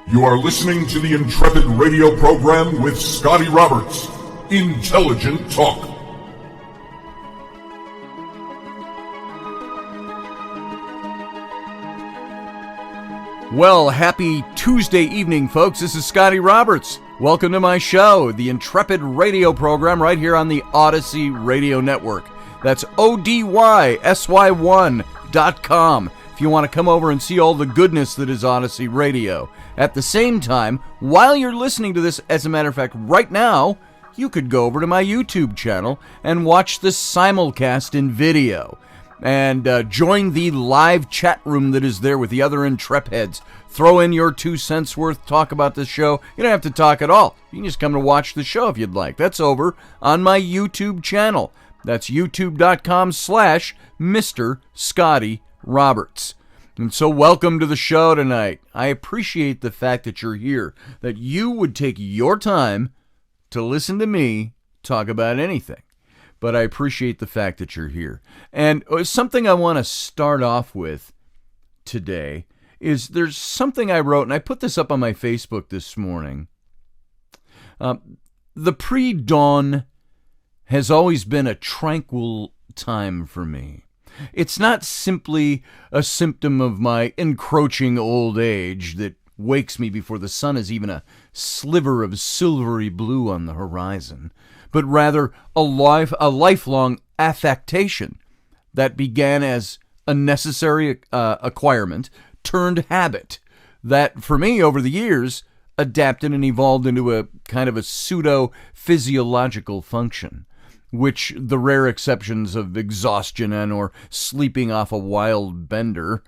You are listening to the Intrepid radio program with Scotty Roberts. Intelligent Talk. Well, happy Tuesday evening, folks. This is Scotty Roberts. Welcome to my show, the Intrepid radio program, right here on the Odyssey Radio Network. That's ODYSY1.com if you want to come over and see all the goodness that is Odyssey Radio. At the same time, while you're listening to this, as a matter of fact, right now, you could go over to my YouTube channel and watch the simulcast in video. And join the live chat room that is there with the other Intrepids. Throw in your 2 cents worth, talk about the show. You don't have to talk at all. You can just come to watch the show if you'd like. That's over on my YouTube channel. That's youtube.com/Mr. Scotty Roberts. And so welcome to the show tonight. I appreciate the fact that you're here, that you would take your time to listen to me talk about anything. But I appreciate the fact that you're here. And something I want to start off with today is there's something I wrote, and I put this up on my Facebook this morning. The pre-dawn has always been a tranquil time for me. It's not simply a symptom of my encroaching old age that wakes me before the sun is even a sliver of silvery blue on the horizon, but rather a lifelong affectation that began as a necessary acquirement turned habit that, for me, over the years, adapted and evolved into a kind of a pseudo-physiological function, which the rare exceptions of exhaustion and or sleeping off a wild bender,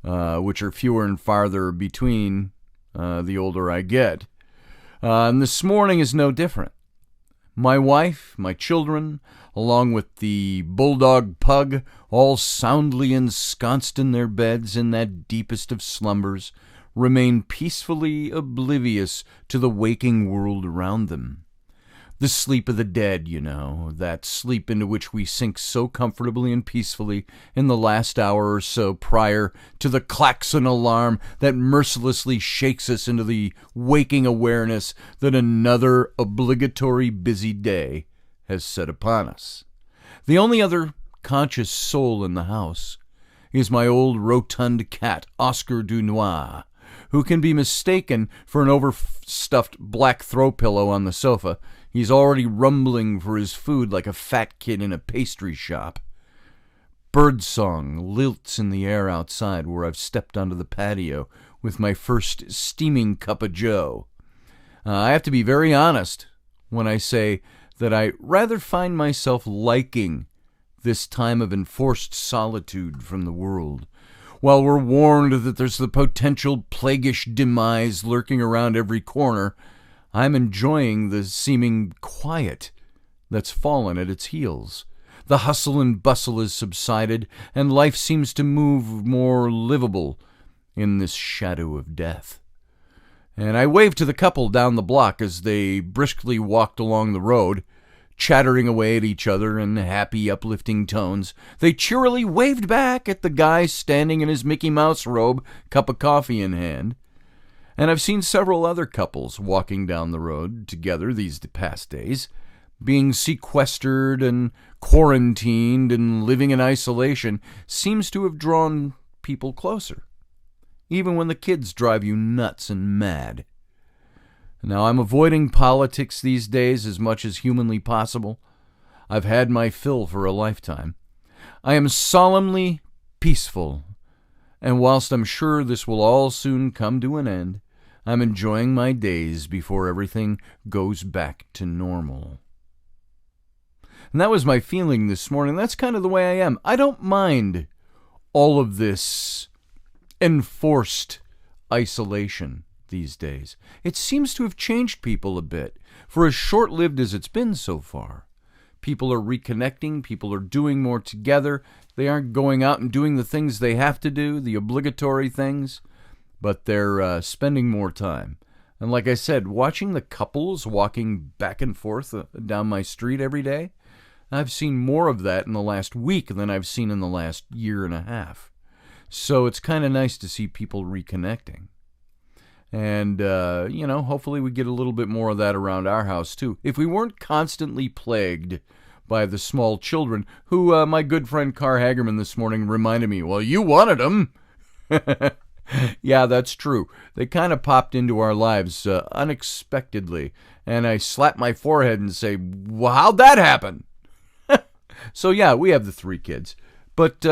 which are fewer and farther between the older I get. And this morning is no different. My wife, my children, along with the bulldog pug, all soundly ensconced in their beds in that deepest of slumbers, remain peacefully oblivious to the waking world around them. The sleep of the dead, you know, that sleep into which we sink so comfortably and peacefully in the last hour or so prior to the klaxon alarm that mercilessly shakes us into the waking awareness that another obligatory busy day has set upon us. The only other conscious soul in the house is my old rotund cat, Oscar Dunois, who can be mistaken for an overstuffed black throw pillow on the sofa. He's already rumbling for his food like a fat kid in a pastry shop. Birdsong lilts in the air outside where I've stepped onto the patio with my first steaming cup of joe. I have to be very honest when I say that I rather find myself liking this time of enforced solitude from the world. While we're warned that there's the potential plaguish demise lurking around every corner, I'm enjoying the seeming quiet that's fallen at its heels. The hustle and bustle has subsided, and life seems to move more livable in this shadow of death. And I waved to the couple down the block as they briskly walked along the road, chattering away at each other in happy, uplifting tones. They cheerily waved back at the guy standing in his Mickey Mouse robe, cup of coffee in hand. And I've seen several other couples walking down the road together these past days, being sequestered and quarantined and living in isolation seems to have drawn people closer, even when the kids drive you nuts and mad. Now, I'm avoiding politics these days as much as humanly possible. I've had my fill for a lifetime. I am solemnly peaceful, and whilst I'm sure this will all soon come to an end, I'm enjoying my days before everything goes back to normal. And that was my feeling this morning. That's kind of the way I am. I don't mind all of this enforced isolation these days. It seems to have changed people a bit, for as short-lived as it's been so far. People are reconnecting. People are doing more together. They aren't going out and doing the things they have to do, the obligatory things, but they're spending more time. And like I said, watching the couples walking back and forth down my street every day, I've seen more of that in the last week than I've seen in the last year and a half. So it's kind of nice to see people reconnecting. And, hopefully we get a little bit more of that around our house, too. If we weren't constantly plagued by the small children, who my good friend Car Hagerman this morning reminded me, well, you wanted them. Yeah, that's true. They kind of popped into our lives unexpectedly. And I slap my forehead and say, well, how'd that happen? So, yeah, we have the 3 kids. But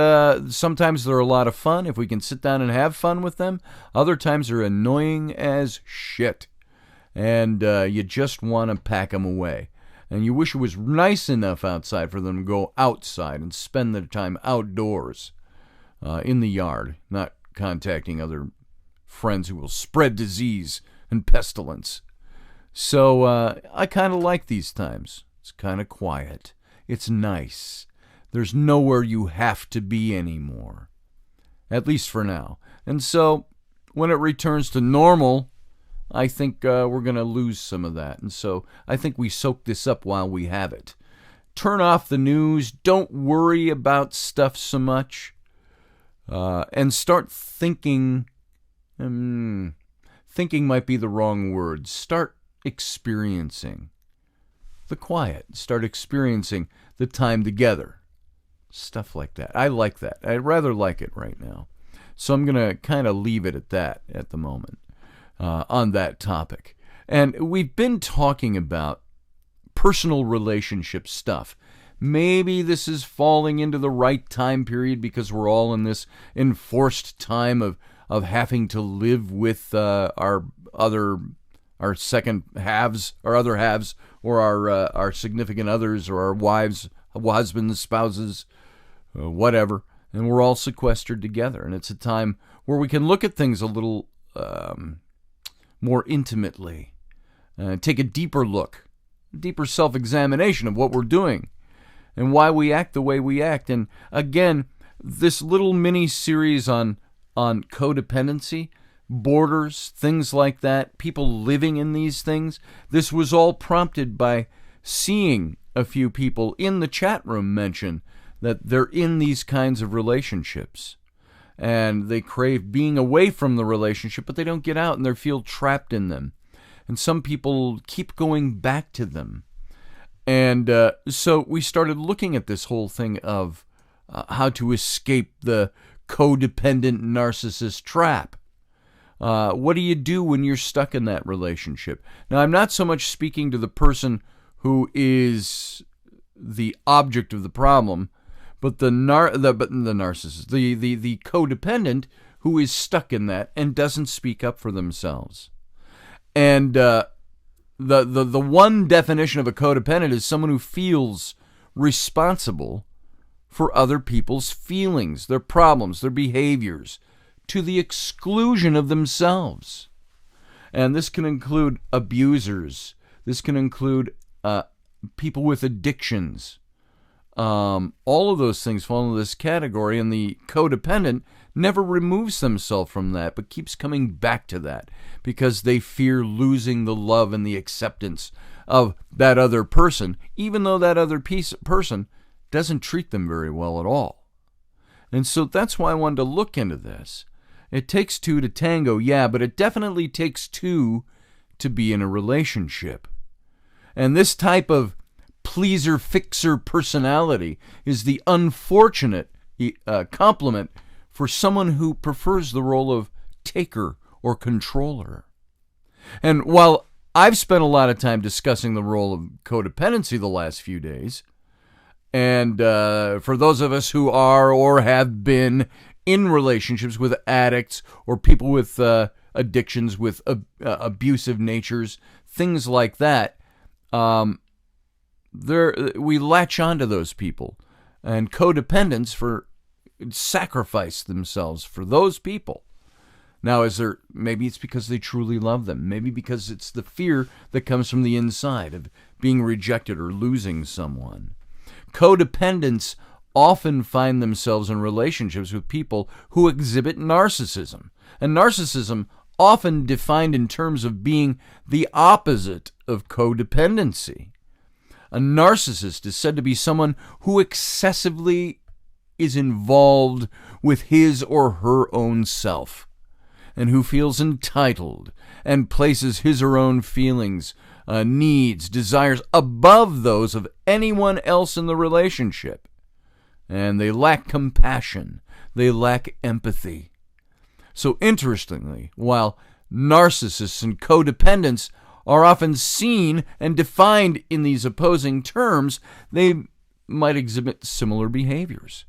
sometimes they're a lot of fun if we can sit down and have fun with them. Other times they're annoying as shit. And you just want to pack them away. And you wish it was nice enough outside for them to go outside and spend their time outdoors in the yard, not contacting other friends who will spread disease and pestilence. So I kind of like these times. It's kind of quiet. It's nice. There's nowhere you have to be anymore, at least for now. And so when it returns to normal, I think we're going to lose some of that. And so I think we soak this up while we have it. Turn off the news. Don't worry about stuff so much. And start thinking. Thinking might be the wrong word. Start experiencing the quiet. Start experiencing the time together. Stuff like that. I like that. I rather like it right now. So I'm going to kind of leave it at that at the moment on that topic. And we've been talking about personal relationship stuff. Maybe this is falling into the right time period because we're all in this enforced time of having to live with our second halves, our other halves, or our significant others, or our wives, husbands, spouses, whatever, and we're all sequestered together. And it's a time where we can look at things a little more intimately, take a deeper look, deeper self-examination of what we're doing and why we act the way we act. And again, this little mini-series on codependency, borders, things like that, people living in these things, this was all prompted by seeing a few people in the chat room mention that they're in these kinds of relationships and they crave being away from the relationship, but they don't get out and they feel trapped in them. And some people keep going back to them. And so we started looking at this whole thing of how to escape the codependent narcissist trap. What do you do when you're stuck in that relationship? Now, I'm not so much speaking to the person who is the object of the problem, but the narcissist, the codependent who is stuck in that and doesn't speak up for themselves. And the one definition of a codependent is someone who feels responsible for other people's feelings, their problems, their behaviors, to the exclusion of themselves. And this can include abusers. This can include people with addictions. All of those things fall into this category, and the codependent never removes themselves from that, but keeps coming back to that because they fear losing the love and the acceptance of that other person, even though that other person doesn't treat them very well at all. And so that's why I wanted to look into this. It takes two to tango, yeah, but it definitely takes two to be in a relationship. And this type of pleaser-fixer personality is the unfortunate complement for someone who prefers the role of taker or controller. And while I've spent a lot of time discussing the role of codependency the last few days, and for those of us who are or have been in relationships with addicts or people with addictions, with abusive natures, things like that, we latch onto those people, and codependents sacrifice themselves for those people. Now, maybe it's because they truly love them. Maybe because it's the fear that comes from the inside of being rejected or losing someone. Codependents often find themselves in relationships with people who exhibit narcissism. And narcissism often defined in terms of being the opposite of codependency. A narcissist is said to be someone who excessively is involved with his or her own self. and who feels entitled and places his or her own feelings, needs, desires above those of anyone else in the relationship. And they lack compassion. They lack empathy. So interestingly, while narcissists and codependents are often seen and defined in these opposing terms, they might exhibit similar behaviors,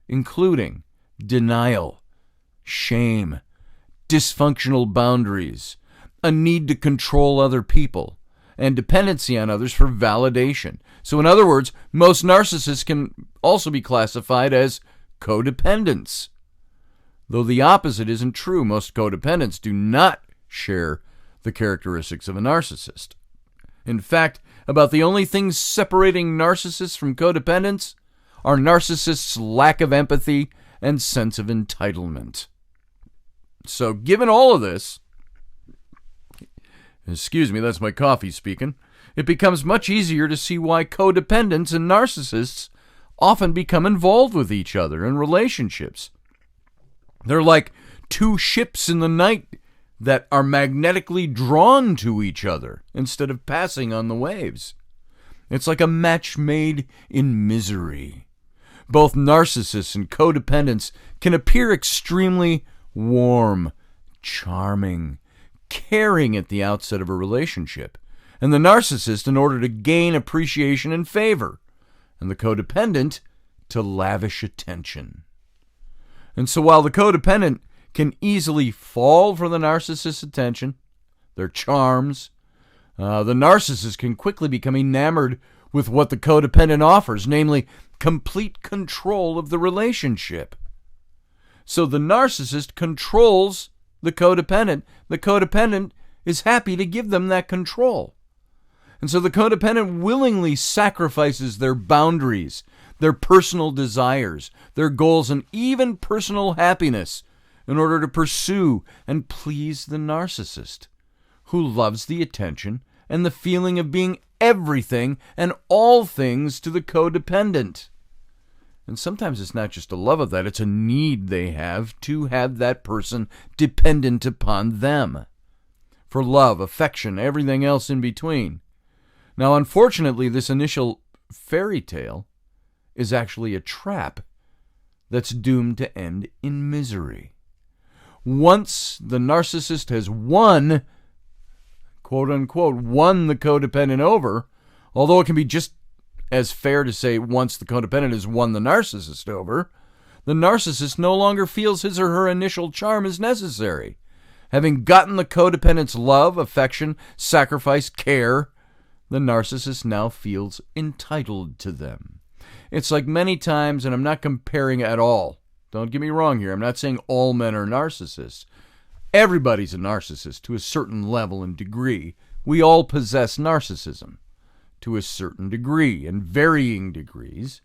including denial, shame, dysfunctional boundaries, a need to control other people, and dependency on others for validation. So in other words, most narcissists can also be classified as codependents. Though the opposite isn't true, most codependents do not share the characteristics of a narcissist. In fact, about the only things separating narcissists from codependents are narcissists' lack of empathy and sense of entitlement. So given all of this, excuse me, that's my coffee speaking, it becomes much easier to see why codependents and narcissists often become involved with each other in relationships. They're like two ships in the night that are magnetically drawn to each other instead of passing on the waves. It's like a match made in misery. Both narcissists and codependents can appear extremely warm, charming, caring at the outset of a relationship, and the narcissist in order to gain appreciation and favor, and the codependent to lavish attention. And so while the codependent can easily fall for the narcissist's attention, their charms, the narcissist can quickly become enamored with what the codependent offers, namely complete control of the relationship. So the narcissist controls the codependent. The codependent is happy to give them that control. And so the codependent willingly sacrifices their boundaries, their personal desires, their goals, and even personal happiness in order to pursue and please the narcissist, who loves the attention and the feeling of being everything and all things to the codependent. And sometimes it's not just a love of that, it's a need they have to have that person dependent upon them for love, affection, everything else in between. Now, unfortunately, this initial fairy tale is actually a trap that's doomed to end in misery. Once the narcissist has won, quote unquote, won the codependent over, although it can be just as fair to say once the codependent has won the narcissist over, the narcissist no longer feels his or her initial charm is necessary. Having gotten the codependent's love, affection, sacrifice, care, the narcissist now feels entitled to them. It's like many times, and I'm not comparing at all. Don't get me wrong here. I'm not saying all men are narcissists. Everybody's a narcissist to a certain level and degree. We all possess narcissism to a certain degree and varying degrees.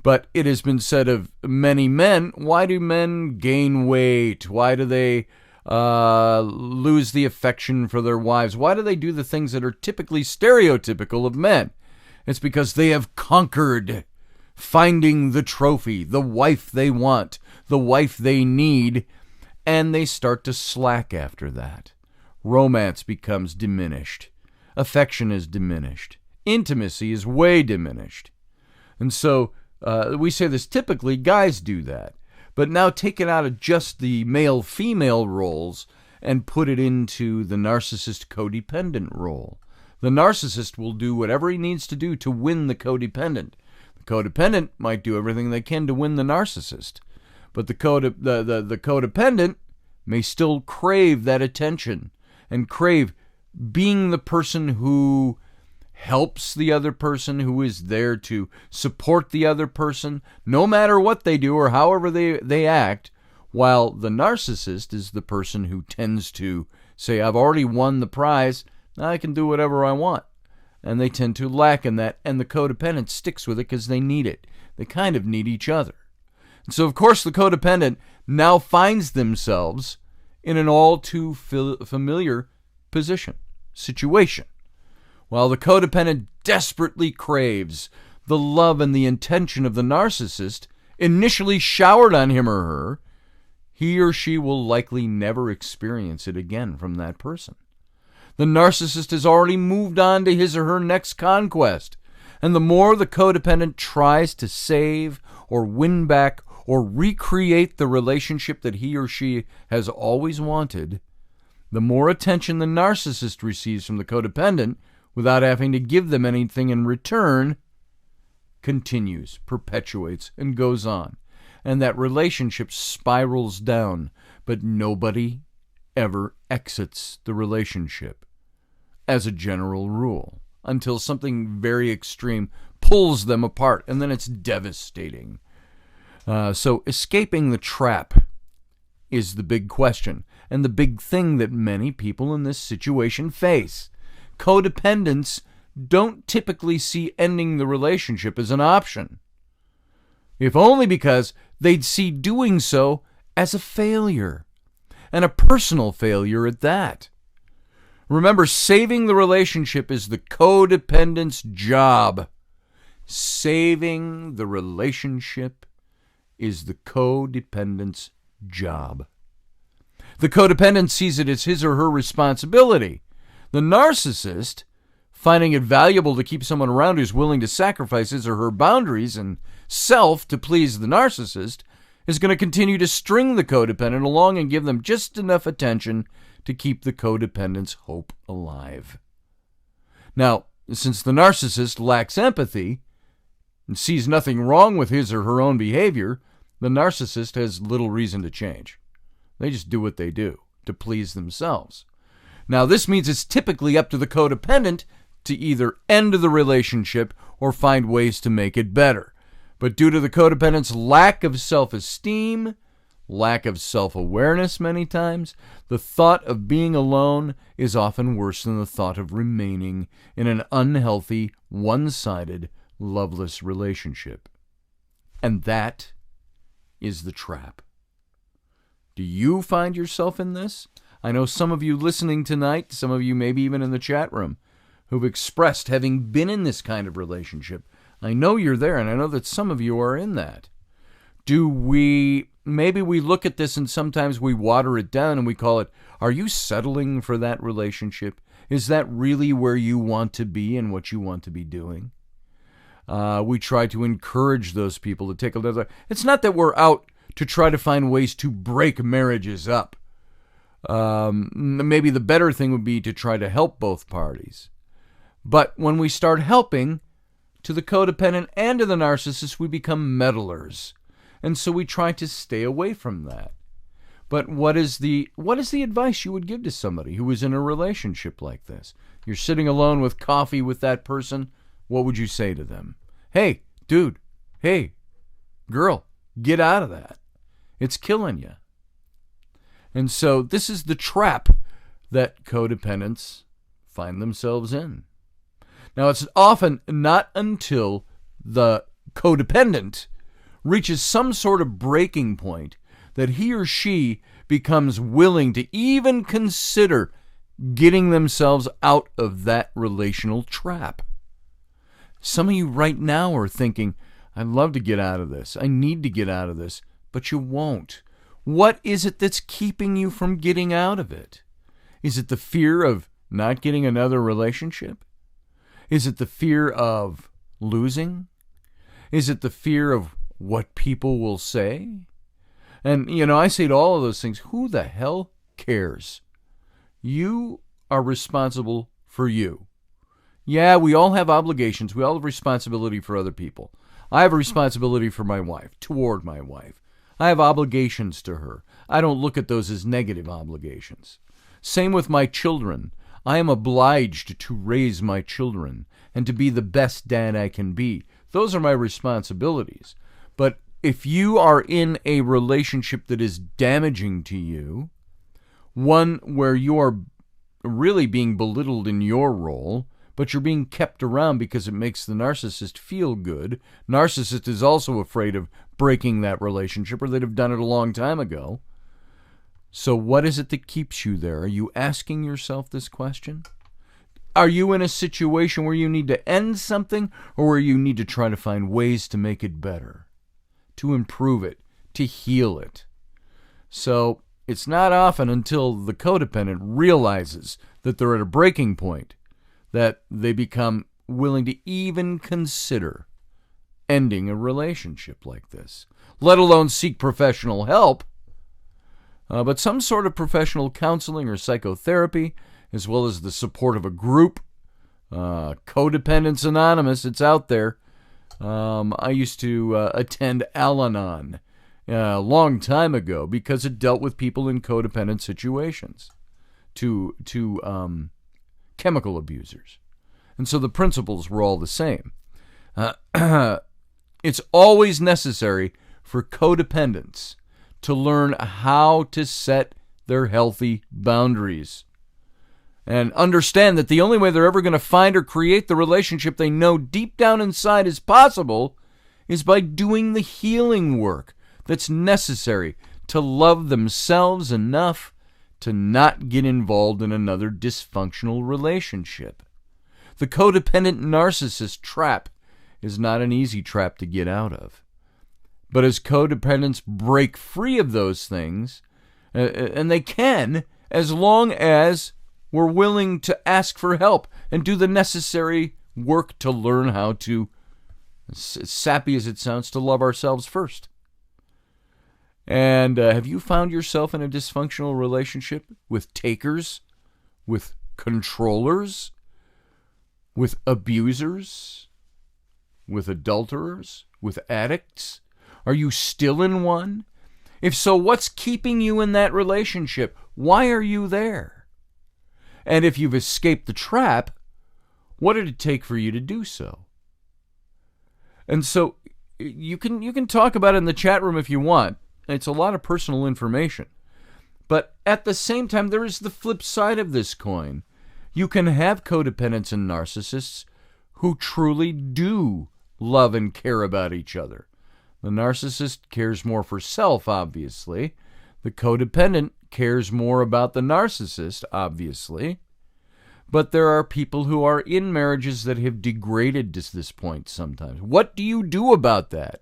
But it has been said of many men, why do men gain weight? Why do they lose the affection for their wives? Why do they do the things that are typically stereotypical of men? It's because they have conquered finding the trophy, the wife they want, the wife they need, and they start to slack after that. Romance becomes diminished. Affection is diminished. Intimacy is way diminished. And so we say this typically, guys do that. But now take it out of just the male-female roles and put it into the narcissist codependent role. The narcissist will do whatever he needs to do to win the codependent. The codependent might do everything they can to win the narcissist. But the codependent may still crave that attention and crave being the person who helps the other person, who is there to support the other person, no matter what they do or however they act, while the narcissist is the person who tends to say, I've already won the prize, now I can do whatever I want. And they tend to lack in that, and the codependent sticks with it because they need it. They kind of need each other. And so, of course, the codependent now finds themselves in an all too familiar situation. While the codependent desperately craves the love and the attention of the narcissist, initially showered on him or her, he or she will likely never experience it again from that person. The narcissist has already moved on to his or her next conquest, and the more the codependent tries to save or win back or recreate the relationship that he or she has always wanted, the more attention the narcissist receives from the codependent without having to give them anything in return continues, perpetuates, and goes on. And that relationship spirals down, but nobody ever exits the relationship as a general rule until something very extreme pulls them apart, and then it's devastating. So escaping the trap is the big question, and the big thing that many people in this situation face. Codependents don't typically see ending the relationship as an option, if only because they'd see doing so as a failure, and a personal failure at that. Remember, saving the relationship is the codependent's job. Saving the relationship is the codependent's job. The codependent sees it as his or her responsibility. The narcissist, finding it valuable to keep someone around who's willing to sacrifice his or her boundaries and self to please the narcissist, is going to continue to string the codependent along and give them just enough attention to keep the codependent's hope alive. Now, since the narcissist lacks empathy and sees nothing wrong with his or her own behavior, the narcissist has little reason to change. They just do what they do to please themselves. Now, this means it's typically up to the codependent to either end the relationship or find ways to make it better. But due to the codependent's lack of self-esteem, lack of self-awareness many times, the thought of being alone is often worse than the thought of remaining in an unhealthy, one-sided, loveless relationship. And that is the trap. Do you find yourself in this? I know some of you listening tonight, some of you maybe even in the chat room, who've expressed having been in this kind of relationship. I know you're there, and I know that some of you are in that. Maybe we look at this and sometimes we water it down and we call it, are you settling for that relationship? Is that really where you want to be and what you want to be doing? We try to encourage those people to take a look. It's not that we're out to try to find ways to break marriages up. Maybe the better thing would be to try to help both parties. But when we start helping, to the codependent and to the narcissist, we become meddlers. And so we try to stay away from that. But what is the advice you would give to somebody who is in a relationship like this? You're sitting alone with coffee with that person. What would you say to them? Hey, dude. Hey, girl, get out of that. It's killing you. And so this is the trap that codependents find themselves in. Now, it's often not until the codependent reaches some sort of breaking point that he or she becomes willing to even consider getting themselves out of that relational trap. Some of you right now are thinking, I'd love to get out of this. I need to get out of this, but you won't. What is it that's keeping you from getting out of it? Is it the fear of not getting another relationship? Is it the fear of losing? Is it the fear of what people will say? And, I say to all of those things, who the hell cares? You are responsible for you. Yeah, we all have obligations. We all have responsibility for other people. I have a responsibility for my wife, toward my wife. I have obligations to her. I don't look at those as negative obligations. Same with my children. I am obliged to raise my children and to be the best dad I can be. Those are my responsibilities. But if you are in a relationship that is damaging to you, one where you are really being belittled in your role, but you're being kept around because it makes the narcissist feel good. Narcissist is also afraid of breaking that relationship, or they'd have done it a long time ago. So what is it that keeps you there? Are you asking yourself this question? Are you in a situation where you need to end something, or where you need to try to find ways to make it better, to improve it, to heal it? So it's not often until the codependent realizes that they're at a breaking point that they become willing to even consider ending a relationship like this, let alone seek professional help. But some sort of professional counseling or psychotherapy, as well as the support of a group, Codependence Anonymous, it's out there. I used to attend Al-Anon a long time ago because it dealt with people in codependent situations to chemical abusers. And so the principles were all the same. It's always necessary for codependents to learn how to set their healthy boundaries and understand that the only way they're ever going to find or create the relationship they know deep down inside is possible is by doing the healing work that's necessary to love themselves enough to not get involved in another dysfunctional relationship. The codependent narcissist trap is not an easy trap to get out of. But as codependents break free of those things, and they can, as long as we're willing to ask for help and do the necessary work to learn how to, as sappy as it sounds, to love ourselves first. And have you found yourself in a dysfunctional relationship with takers, with controllers, with abusers, with adulterers, with addicts? Are you still in one? If so, what's keeping you in that relationship? Why are you there? And if you've escaped the trap, what did it take for you to do so? And so you can talk about it in the chat room if you want. It's a lot of personal information. But at the same time, there is the flip side of this coin. You can have codependents and narcissists who truly do love and care about each other. The narcissist cares more for self, obviously. The codependent cares more about the narcissist, obviously. But there are people who are in marriages that have degraded to this point sometimes. What do you do about that?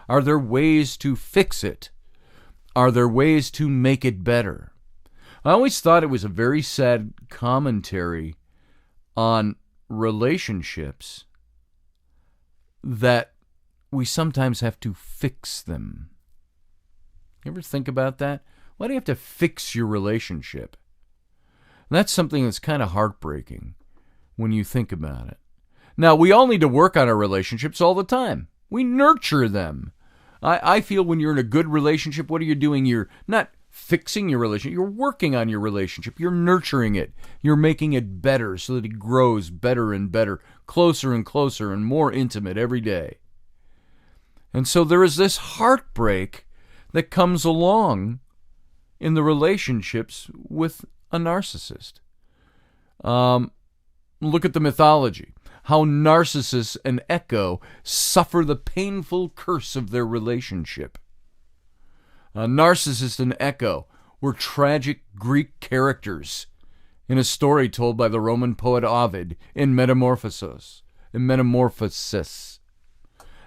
Are there ways to fix it? Are there ways to make it better? I always thought it was a very sad commentary on relationships that we sometimes have to fix them. You ever think about that? Why do you have to fix your relationship? That's something that's kind of heartbreaking when you think about it. Now, we all need to work on our relationships all the time. We nurture them. I feel when you're in a good relationship, what are you doing? You're not fixing your relationship. You're working on your relationship. You're nurturing it. You're making it better so that it grows better and better, closer and closer, and more intimate every day. And so there is this heartbreak that comes along in the relationships with a narcissist. Look at the mythology. How Narcissus and Echo suffer the painful curse of their relationship. Narcissus and Echo were tragic Greek characters in a story told by the Roman poet Ovid in Metamorphosis.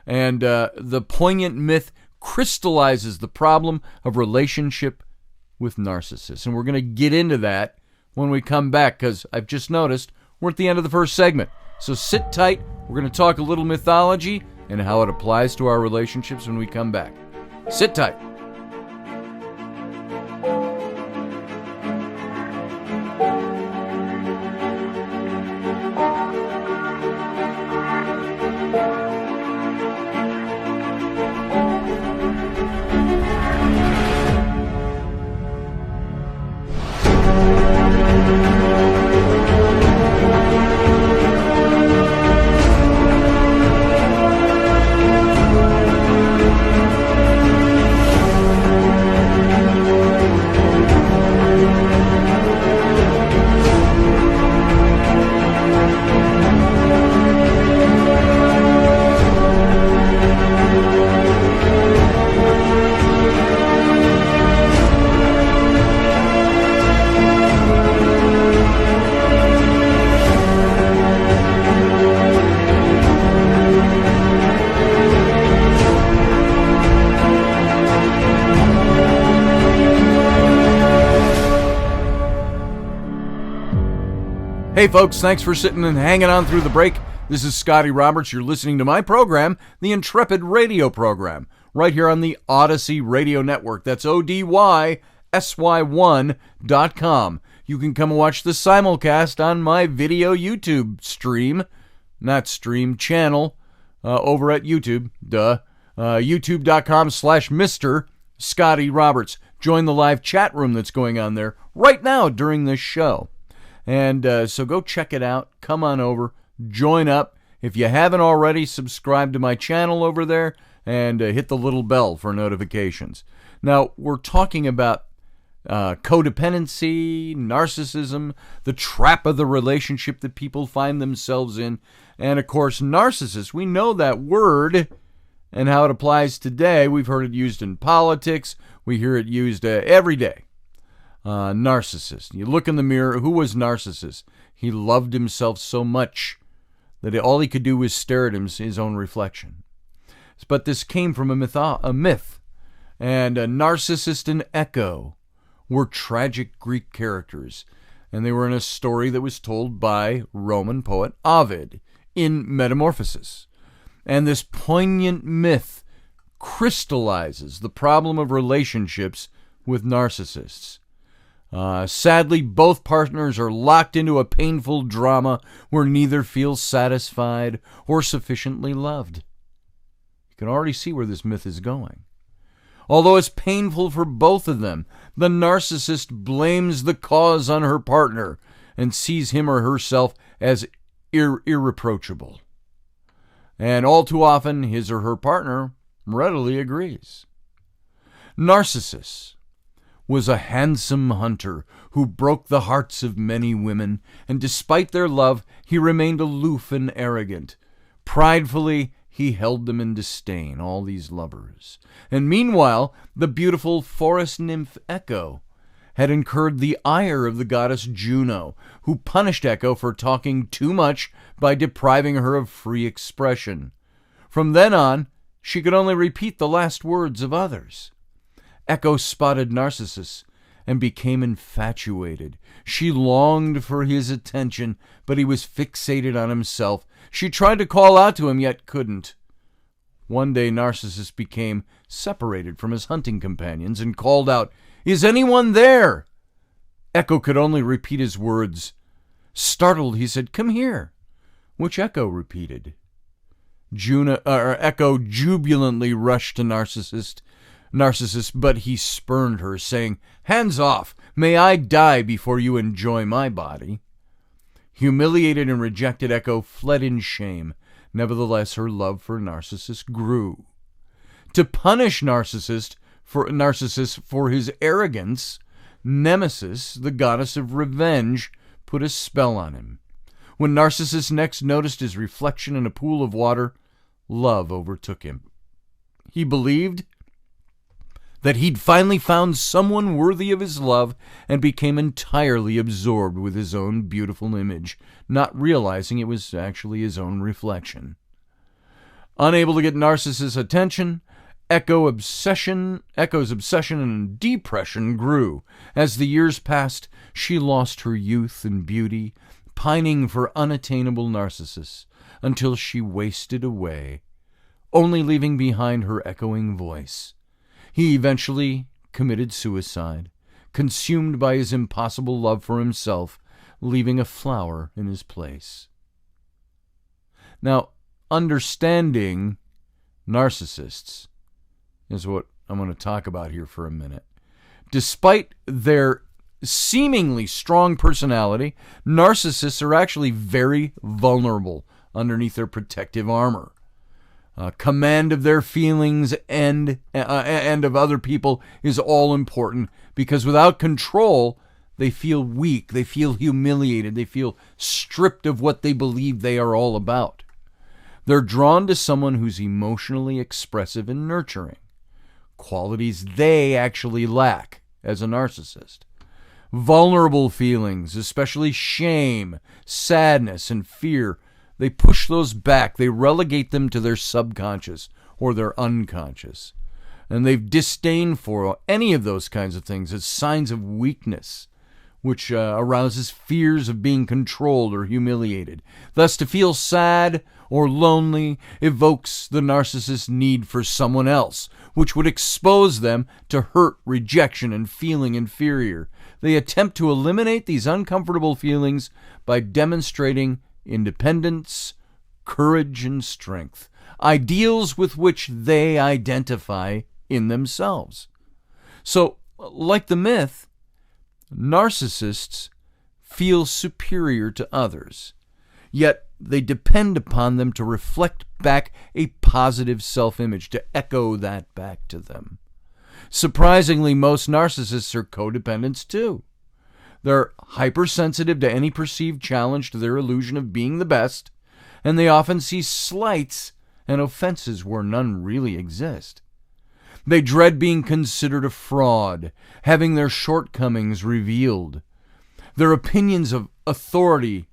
And the poignant myth crystallizes the problem of relationship with Narcissus. And we're going to get into that when we come back, because I've just noticed we're at the end of the first segment. So sit tight. We're going to talk a little mythology and how it applies to our relationships when we come back. Sit tight. Hey folks, thanks for sitting and hanging on through the break. This is Scotty Roberts. You're listening to my program, the Intrepid radio program, right here on the Odyssey Radio Network. That's ODYSY1.com. You can come and watch the simulcast on my video YouTube channel over at YouTube. YouTube.com/Mr. Scotty Roberts. Join the live chat room that's going on there right now during this show. And so go check it out. Come on over. Join up. If you haven't already, subscribe to my channel over there and hit the little bell for notifications. Now, we're talking about codependency, narcissism, the trap of the relationship that people find themselves in, and, of course, narcissist. We know that word and how it applies today. We've heard it used in politics. We hear it used every day. Narcissist. You look in the mirror. Who was narcissist? He loved himself so much that all he could do was stare at his own reflection. But this came from a myth. And Narcissist and Echo were tragic Greek characters. And they were in a story that was told by Roman poet Ovid in Metamorphosis. And this poignant myth crystallizes the problem of relationships with narcissists. Sadly, both partners are locked into a painful drama where neither feels satisfied or sufficiently loved. You can already see where this myth is going. Although it's painful for both of them, the narcissist blames the cause on her partner and sees him or herself as irreproachable. And all too often, his or her partner readily agrees. Narcissus was a handsome hunter who broke the hearts of many women, and despite their love, he remained aloof and arrogant. Pridefully, he held them in disdain, all these lovers. And meanwhile, the beautiful forest nymph Echo had incurred the ire of the goddess Juno, who punished Echo for talking too much by depriving her of free expression. From then on, she could only repeat the last words of others. Echo spotted Narcissus and became infatuated. She longed for his attention, but he was fixated on himself. She tried to call out to him, yet couldn't. One day, Narcissus became separated from his hunting companions and called out, "Is anyone there?" Echo could only repeat his words. Startled, he said, "Come here," which Echo repeated. Echo jubilantly rushed to Narcissus, but he spurned her, saying, "Hands off! May I die before you enjoy my body." Humiliated and rejected, Echo fled in shame. Nevertheless, her love for Narcissus grew. To punish Narcissus for his arrogance, Nemesis, the goddess of revenge, put a spell on him. When Narcissus next noticed his reflection in a pool of water, love overtook him. He believed that he'd finally found someone worthy of his love and became entirely absorbed with his own beautiful image, not realizing it was actually his own reflection. Unable to get Narcissus' attention, Echo's obsession and depression grew. As the years passed, she lost her youth and beauty, pining for unattainable Narcissus, until she wasted away, only leaving behind her echoing voice. He eventually committed suicide, consumed by his impossible love for himself, leaving a flower in his place. Now, understanding narcissists is what I'm going to talk about here for a minute. Despite their seemingly strong personality, narcissists are actually very vulnerable underneath their protective armor. Command of their feelings and of other people is all important, because without control, they feel weak, they feel humiliated, they feel stripped of what they believe they are all about. They're drawn to someone who's emotionally expressive and nurturing, qualities they actually lack as a narcissist. Vulnerable feelings, especially shame, sadness, and fear, they push those back. They relegate them to their subconscious or their unconscious. And they've disdain for any of those kinds of things as signs of weakness, which arouses fears of being controlled or humiliated. Thus, to feel sad or lonely evokes the narcissist's need for someone else, which would expose them to hurt, rejection, and feeling inferior. They attempt to eliminate these uncomfortable feelings by demonstrating independence, courage, and strength, ideals with which they identify in themselves. So, like the myth, narcissists feel superior to others, yet they depend upon them to reflect back a positive self-image, to echo that back to them. Surprisingly, most narcissists are codependents too. They're hypersensitive to any perceived challenge to their illusion of being the best, and they often see slights and offenses where none really exist. They dread being considered a fraud, having their shortcomings revealed, their opinions of authority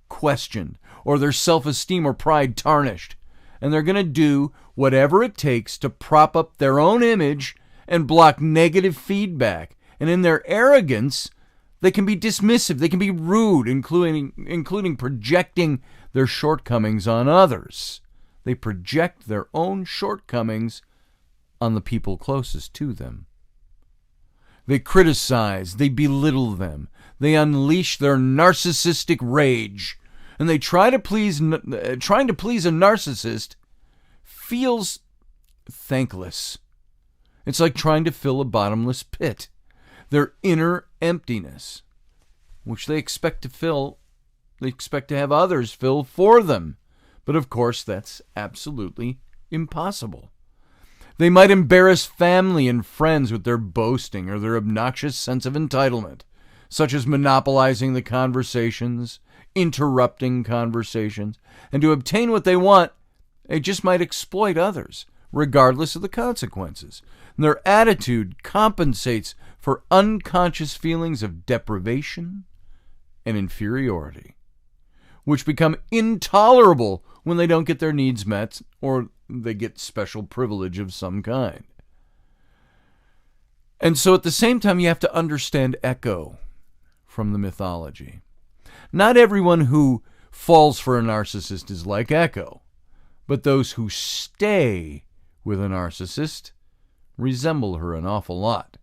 questioned, or their self-esteem or pride tarnished. And they're going to do whatever it takes to prop up their own image and block negative feedback. And in their arrogance, they can be dismissive, they can be rude, including projecting their shortcomings on others. They project their own shortcomings on the people closest to them. They criticize, they belittle them, they unleash their narcissistic rage, and they trying to please a narcissist feels thankless. It's like trying to fill a bottomless pit. Their inner emptiness, which they expect to fill, they expect to have others fill for them. But of course, that's absolutely impossible. They might embarrass family and friends with their boasting or their obnoxious sense of entitlement, such as monopolizing the conversations, interrupting conversations, and to obtain what they want, they just might exploit others, regardless of the consequences. And their attitude compensates for unconscious feelings of deprivation and inferiority, which become intolerable when they don't get their needs met or they get special privilege of some kind. And so at the same time, you have to understand Echo from the mythology. Not everyone who falls for a narcissist is like Echo, but those who stay with a narcissist resemble her an awful lot.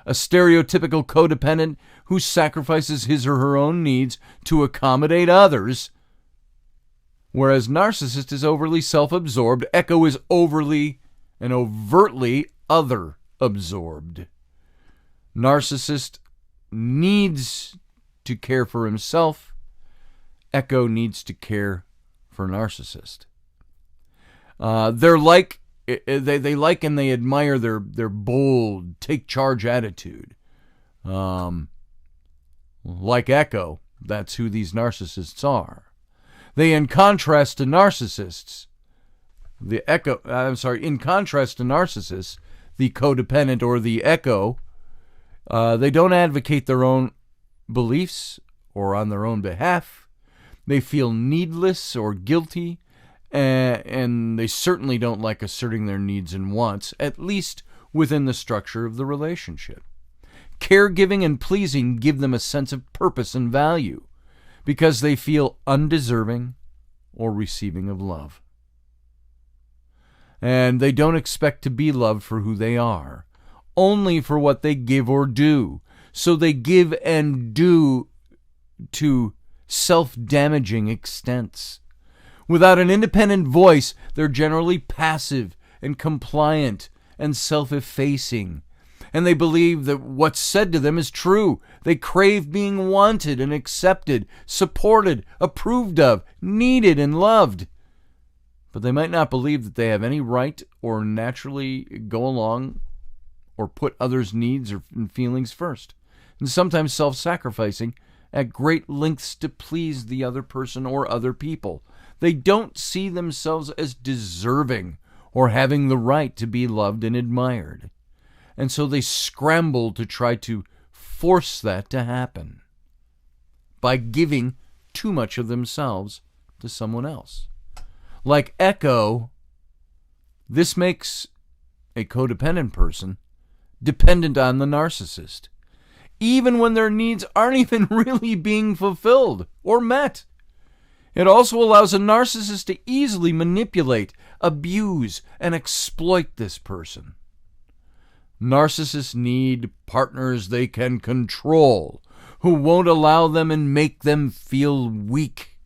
A stereotypical codependent who sacrifices his or her own needs to accommodate others. Whereas narcissist is overly self-absorbed, Echo is overly and overtly other-absorbed. Narcissist needs to care for himself. Echo needs to care for narcissist. They like and they admire their bold, take-charge attitude. Like Echo, that's who these narcissists are. In contrast to narcissists, the codependent or the Echo, they don't advocate their own beliefs or on their own behalf. They feel needless or guilty, and they certainly don't like asserting their needs and wants, at least within the structure of the relationship. Caregiving and pleasing give them a sense of purpose and value, because they feel undeserving or receiving of love. And they don't expect to be loved for who they are, only for what they give or do. So they give and do to self-damaging extents. Without an independent voice, they're generally passive and compliant and self-effacing. And they believe that what's said to them is true. They crave being wanted and accepted, supported, approved of, needed and loved. But they might not believe that they have any right or naturally go along or put others' needs or feelings first. And sometimes self-sacrificing at great lengths to please the other person or other people. They don't see themselves as deserving or having the right to be loved and admired. And so they scramble to try to force that to happen by giving too much of themselves to someone else. Like Echo, this makes a codependent person dependent on the narcissist. even when their needs aren't even really being fulfilled or met. It also allows a narcissist to easily manipulate, abuse, and exploit this person. Narcissists need partners they can control, who won't allow them and make them feel weak,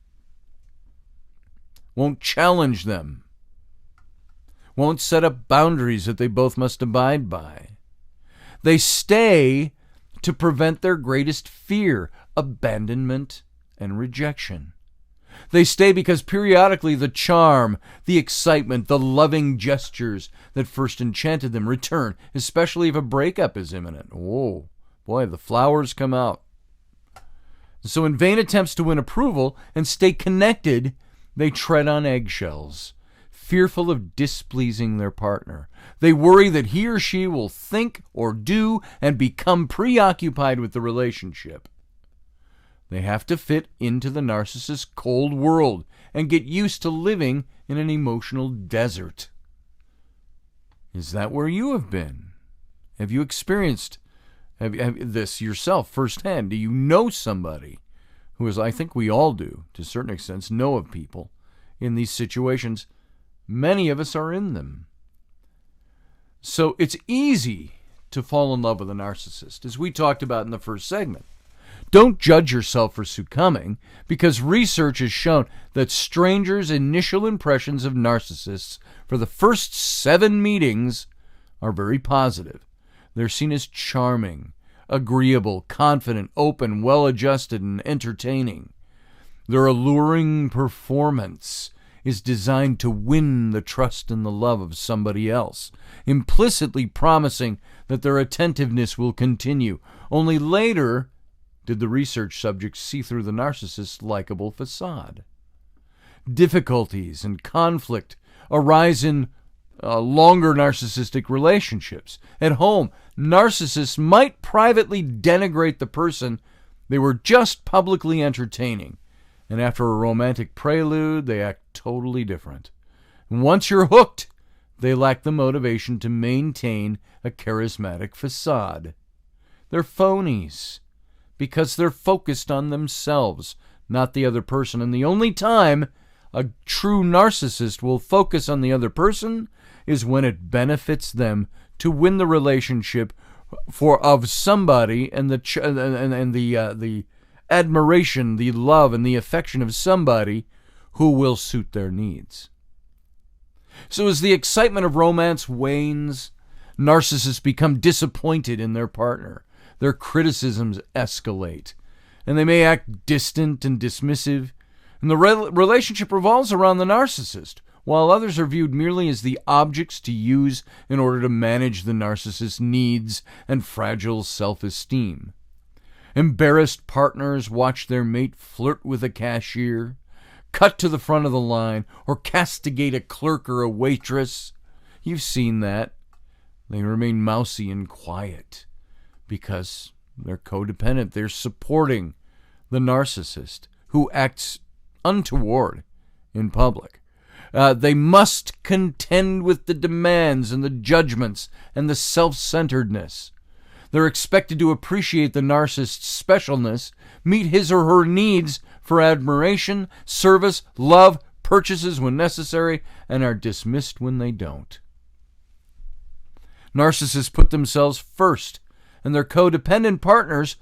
won't challenge them, won't set up boundaries that they both must abide by. They stay to prevent their greatest fear, abandonment and rejection. They stay because periodically the charm, the excitement, the loving gestures that first enchanted them return, especially if a breakup is imminent. Whoa, boy, the flowers come out. So in vain attempts to win approval and stay connected, they tread on eggshells, fearful of displeasing their partner. They worry that he or she will think or do and become preoccupied with the relationship. They have to fit into the narcissist's cold world and get used to living in an emotional desert. Is that where you have been? Have you experienced this yourself firsthand? Do you know somebody who is, I think we all do, to a certain extent, know of people in these situations? Many of us are in them. So it's easy to fall in love with a narcissist, as we talked about in the first segment. Don't judge yourself for succumbing, because research has shown that strangers' initial impressions of narcissists for the first 7 meetings are very positive. They're seen as charming, agreeable, confident, open, well-adjusted, and entertaining. Their alluring performance is designed to win the trust and the love of somebody else, implicitly promising that their attentiveness will continue. Only later did the research subjects see through the narcissist's likable facade. Difficulties and conflict arise in longer narcissistic relationships. At home, narcissists might privately denigrate the person they were just publicly entertaining, and after a romantic prelude, they act totally different. And once you're hooked, they lack the motivation to maintain a charismatic facade. They're phonies, because they're focused on themselves, not the other person. And the only time a true narcissist will focus on the other person is when it benefits them to win the relationship of somebody, and the admiration, the love, and the affection of somebody who will suit their needs. So as the excitement of romance wanes, narcissists become disappointed in their partner. Their criticisms escalate, and they may act distant and dismissive, and the relationship revolves around the narcissist, while others are viewed merely as the objects to use in order to manage the narcissist's needs and fragile self-esteem. Embarrassed partners watch their mate flirt with a cashier, cut to the front of the line, or castigate a clerk or a waitress. You've seen that. They remain mousy and quiet because they're codependent. They're supporting the narcissist who acts untoward in public. They must contend with the demands and the judgments and the self-centeredness. They're expected to appreciate the narcissist's specialness, meet his or her needs for admiration, service, love, purchases when necessary, and are dismissed when they don't. Narcissists put themselves first, and their codependent partners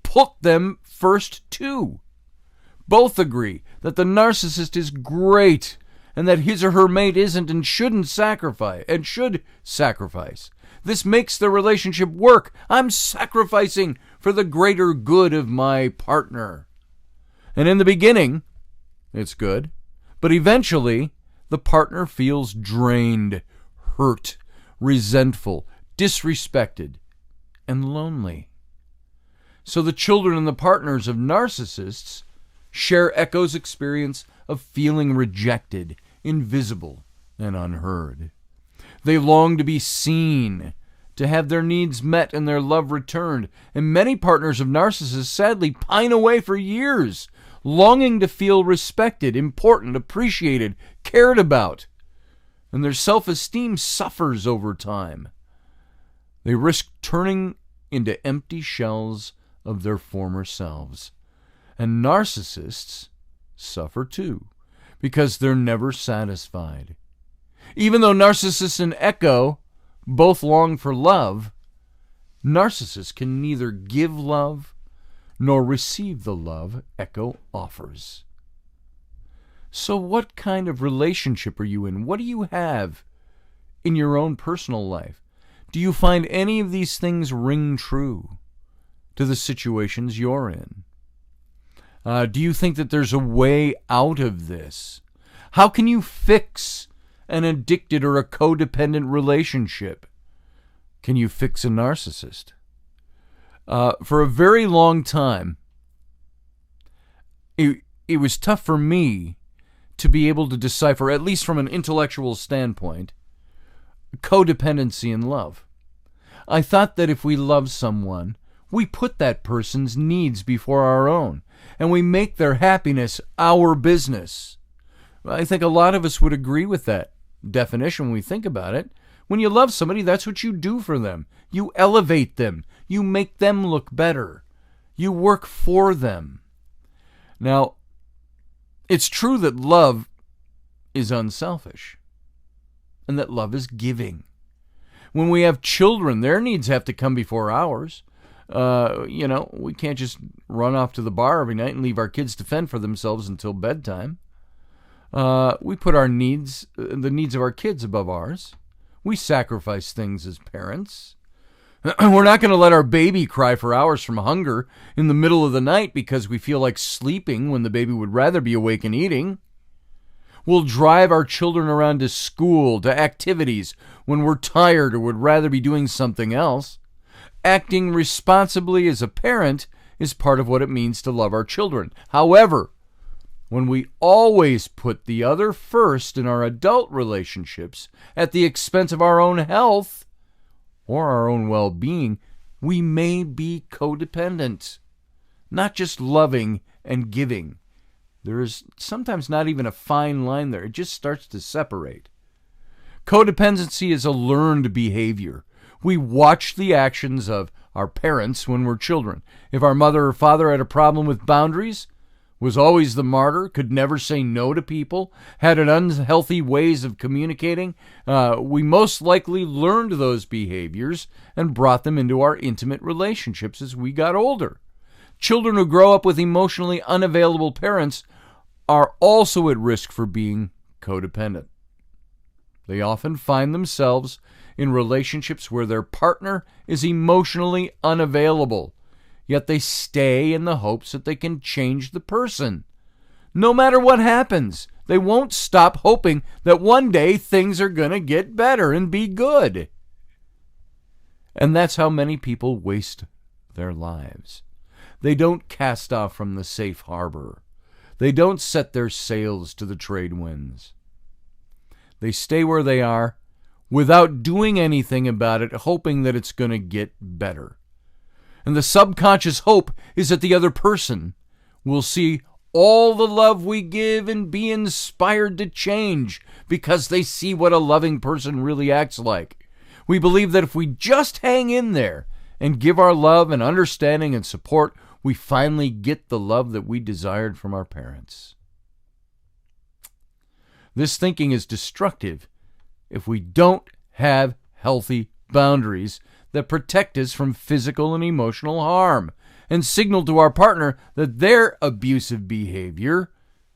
put them first too. Both agree that the narcissist is great and that his or her mate isn't and shouldn't sacrifice and should sacrifice. This makes the relationship work. I'm sacrificing for the greater good of my partner. And in the beginning, it's good, but eventually the partner feels drained, hurt, resentful, disrespected, and lonely. So the children and the partners of narcissists share Echo's experience of feeling rejected, invisible, and unheard. They long to be seen, to have their needs met and their love returned. And many partners of narcissists sadly pine away for years, longing to feel respected, important, appreciated, cared about. And their self-esteem suffers over time. They risk turning into empty shells of their former selves. And narcissists suffer too, because they're never satisfied. Even though narcissists and Echo both long for love, narcissists can neither give love nor receive the love Echo offers. So what kind of relationship are you in? What do you have in your own personal life? Do you find any of these things ring true to the situations you're in? Do you think that there's a way out of this? How can you fix an addicted or a codependent relationship? Can you fix a narcissist? For a very long time, it was tough for me to be able to decipher, at least from an intellectual standpoint, codependency and love. I thought that if we love someone, we put that person's needs before our own, and we make their happiness our business. I think a lot of us would agree with that definition when we think about it. When you love somebody, that's what you do for them. You elevate them. You make them look better. You work for them. Now, it's true that love is unselfish and that love is giving. When we have children, their needs have to come before ours. We can't just run off to the bar every night and leave our kids to fend for themselves until bedtime. We put the needs of our kids above ours. We sacrifice things as parents. We're not going to let our baby cry for hours from hunger in the middle of the night because we feel like sleeping when the baby would rather be awake and eating. We'll drive our children around to school, to activities, when we're tired or would rather be doing something else. Acting responsibly as a parent is part of what it means to love our children. However, when we always put the other first in our adult relationships at the expense of our own health or our own well-being, we may be codependent, not just loving and giving. There is sometimes not even a fine line there. It just starts to separate. Codependency is a learned behavior. We watch the actions of our parents when we're children. If our mother or father had a problem with boundaries, was always the martyr, could never say no to people, had an unhealthy ways of communicating, we most likely learned those behaviors and brought them into our intimate relationships as we got older. Children who grow up with emotionally unavailable parents are also at risk for being codependent. They often find themselves in relationships where their partner is emotionally unavailable, yet they stay in the hopes that they can change the person. No matter what happens, they won't stop hoping that one day things are going to get better and be good. And that's how many people waste their lives. They don't cast off from the safe harbor. They don't set their sails to the trade winds. They stay where they are without doing anything about it, hoping that it's going to get better. And the subconscious hope is that the other person will see all the love we give and be inspired to change because they see what a loving person really acts like. We believe that if we just hang in there and give our love and understanding and support, we finally get the love that we desired from our parents. This thinking is destructive if we don't have healthy boundaries that protect us from physical and emotional harm and signal to our partner that their abusive behavior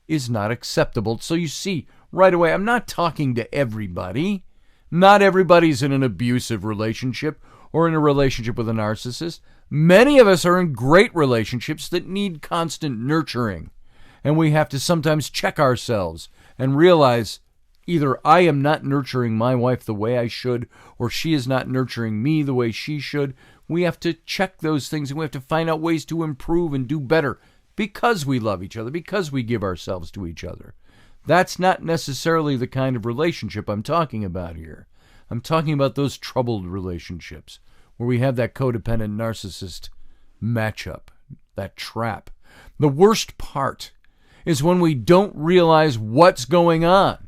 is not acceptable. So you see, right away, I'm not talking to everybody. Not everybody's in an abusive relationship or in a relationship with a narcissist. Many of us are in great relationships that need constant nurturing. And we have to sometimes check ourselves and realize either I am not nurturing my wife the way I should, or she is not nurturing me the way she should. We have to check those things, and we have to find out ways to improve and do better because we love each other, because we give ourselves to each other. That's not necessarily the kind of relationship I'm talking about here. I'm talking about those troubled relationships where we have that codependent narcissist matchup, that trap. The worst part is when we don't realize what's going on.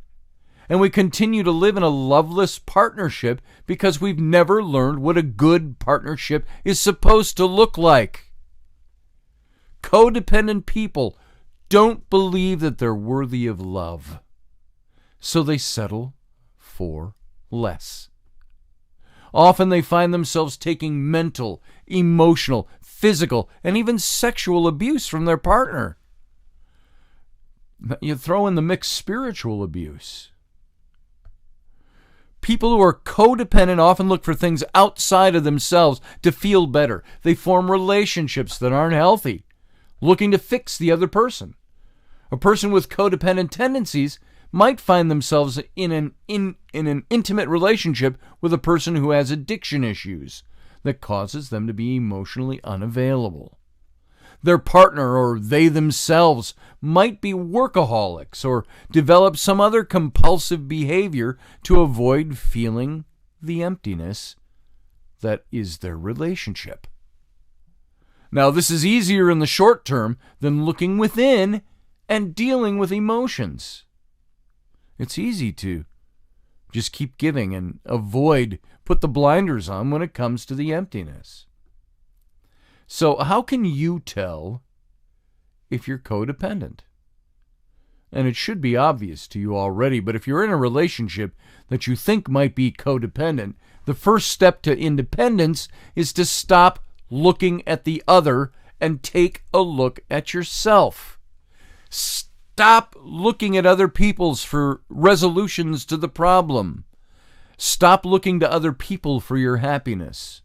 And we continue to live in a loveless partnership because we've never learned what a good partnership is supposed to look like. Codependent people don't believe that they're worthy of love, so they settle for less. Often they find themselves taking mental, emotional, physical, and even sexual abuse from their partner. You throw in the mix spiritual abuse. People who are codependent often look for things outside of themselves to feel better. They form relationships that aren't healthy, looking to fix the other person. A person with codependent tendencies might find themselves in an intimate relationship with a person who has addiction issues that causes them to be emotionally unavailable. Their partner or they themselves might be workaholics or develop some other compulsive behavior to avoid feeling the emptiness that is their relationship. Now, this is easier in the short term than looking within and dealing with emotions. It's easy to just keep giving and put the blinders on when it comes to the emptiness. So how can you tell if you're codependent? And it should be obvious to you already, but if you're in a relationship that you think might be codependent, the first step to independence is to stop looking at the other and take a look at yourself. Stop looking at other people's for resolutions to the problem. Stop looking to other people for your happiness.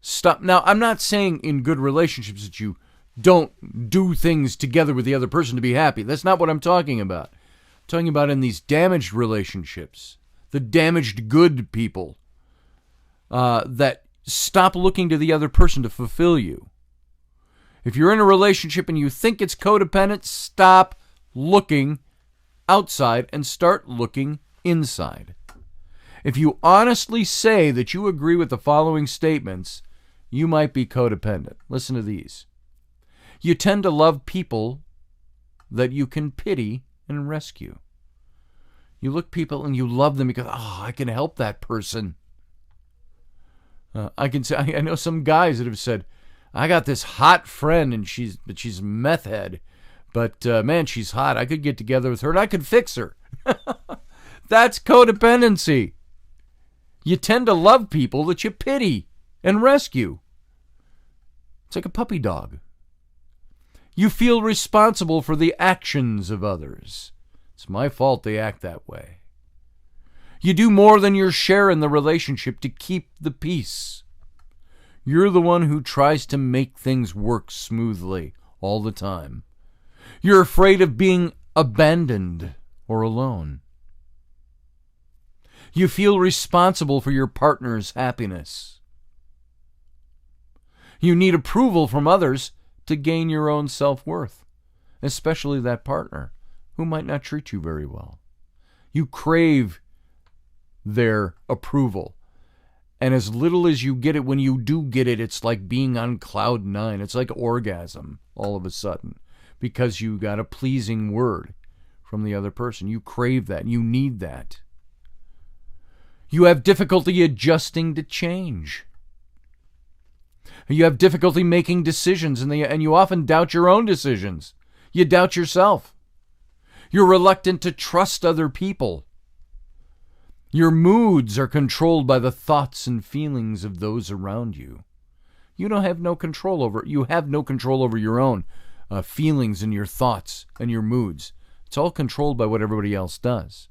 Stop. Now, I'm not saying in good relationships that you don't do things together with the other person to be happy. That's not what I'm talking about. I'm talking about in these damaged relationships, the damaged good people that stop looking to the other person to fulfill you. If you're in a relationship and you think it's codependent, stop looking outside and start looking inside. If you honestly say that you agree with the following statements, you might be codependent. Listen to these. You tend to love people that you can pity and rescue. You look people and you love them because, I can help that person. I know some guys that have said, I got this hot friend and she's meth head, but man, she's hot. I could get together with her and I could fix her. That's codependency. You tend to love people that you pity and rescue. It's like a puppy dog. You feel responsible for the actions of others. It's my fault they act that way. You do more than your share in the relationship to keep the peace. You're the one who tries to make things work smoothly all the time. You're afraid of being abandoned or alone. You feel responsible for your partner's happiness. You need approval from others to gain your own self-worth, especially that partner who might not treat you very well. You crave their approval. And as little as you get it, when you do get it, it's like being on cloud nine. It's like orgasm all of a sudden because you got a pleasing word from the other person. You crave that. You need that. You have difficulty adjusting to change. You have difficulty making decisions, and you often doubt your own decisions. You doubt yourself. You're reluctant to trust other people. Your moods are controlled by the thoughts and feelings of those around you. You have no control over your own feelings and your thoughts and your moods. It's all controlled by what everybody else does.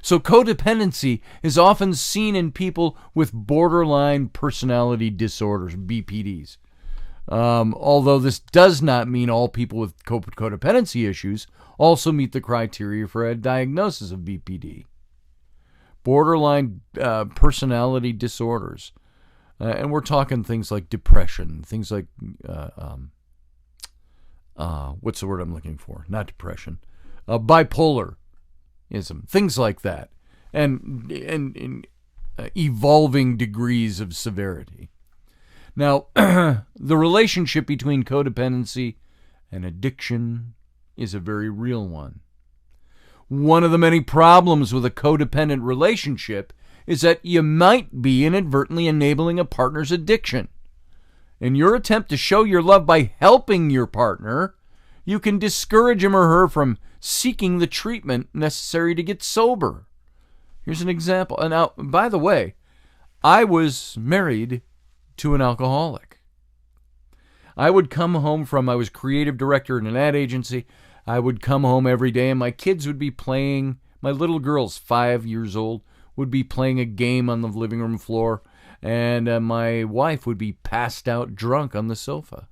So codependency is often seen in people with borderline personality disorders, BPDs. Although this does not mean all people with codependency issues also meet the criteria for a diagnosis of BPD. Borderline personality disorders. And we're talking things like depression, things like, what's the word I'm looking for? Not depression. Bipolarism, things like that. And evolving degrees of severity. Now, the relationship between codependency and addiction is a very real one. One of the many problems with a codependent relationship is that you might be inadvertently enabling a partner's addiction. In your attempt to show your love by helping your partner, you can discourage him or her from seeking the treatment necessary to get sober. Here's an example. And now, by the way, I was married to an alcoholic. I would come home I was creative director in an ad agency. I would come home every day and my kids would be playing, my little girl's 5 years old, would be playing a game on the living room floor, and my wife would be passed out drunk on the sofa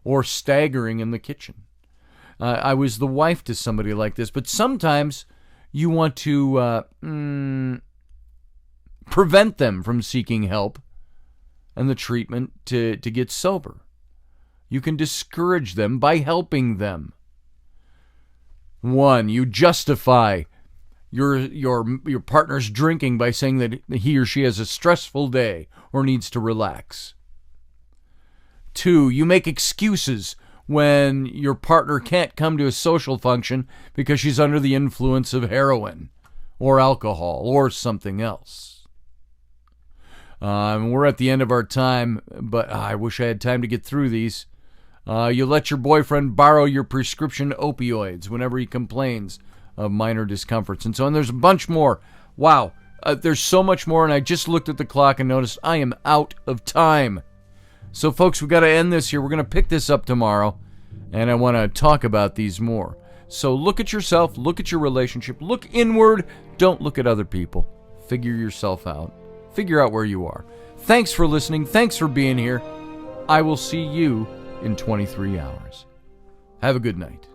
or staggering in the kitchen. I was the wife to somebody like this, but sometimes you want to prevent them from seeking help and the treatment to get sober. You can discourage them by helping them. 1, you justify your partner's drinking by saying that he or she has a stressful day or needs to relax. 2, you make excuses when your partner can't come to a social function because she's under the influence of heroin or alcohol or something else. We're at the end of our time, but I wish I had time to get through these. You let your boyfriend borrow your prescription opioids whenever he complains of minor discomforts and so on. There's a bunch more. Wow, there's so much more, and I just looked at the clock and noticed I am out of time. So, folks, we've got to end this here. We're going to pick this up tomorrow, and I want to talk about these more. So look at yourself, look at your relationship, look inward, don't look at other people. Figure yourself out. Figure out where you are. Thanks for listening. Thanks for being here. I will see you in 23 hours. Have a good night.